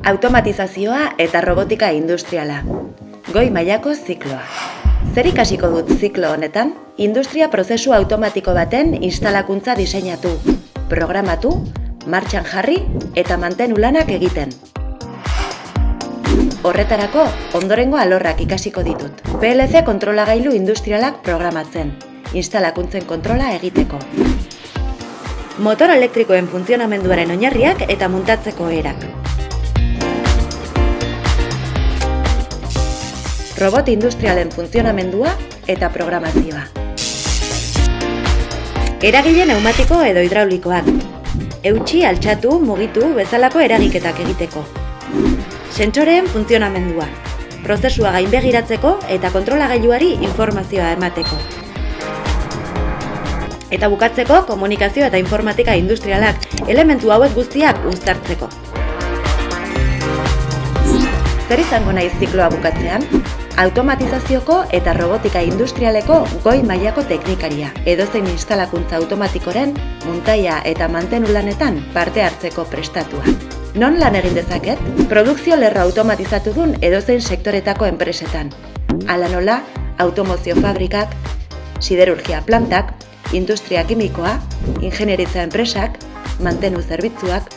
Automatizazioa eta robotika industriala. Goi mailako zikloa. Zer ikasiko dut ziklo honetan? Industria prozesu automatiko baten instalakuntza diseinatu, programatu, martxan jarri eta mantenu lanak egiten. Horretarako, ondorengo alorrak ikasiko ditut. PLC kontrolagailu industrialak programatzen, instalakuntzen kontrola egiteko. Motor elektrikoen funtzionamenduaren oinarriak eta muntatzeko erak. Robot industrialen funtzionamendua eta programazioa. Eragile pneumatiko edo hidraulikoak. Eutsi, altxatu, mugitu bezalako eragiketak egiteko. Sentsoreen funtzionamendua. Prozesua gainbegiratzeko eta kontrolagailuari informazioa emateko. Eta bukatzeko, komunikazio eta informatika industrialak, elementu hauek guztiak uztartzeko. Zer izango naiz zikloa bukatzean? Automatizazioko eta robotika industrialeko goi mailako teknikaria, edozein instalakuntza automatikoren, muntaia eta mantenu lanetan parte hartzeko prestatua. Non lan egin dezaket? Produkzio lerro automatizatu dun edozein sektoretako enpresetan. Hala nola, automozio fabrikak, siderurgia plantak, industria kimikoa, ingenieritza enpresak, mantenu zerbitzuak.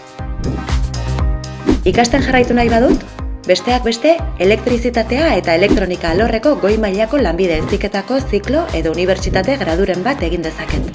Ikasten jarraitu nahi badut? Besteak beste, elektrizitatea eta elektronika alorreko goi mailako lanbide heziketako ziklo edo unibertsitate graduren bat egin dezaket.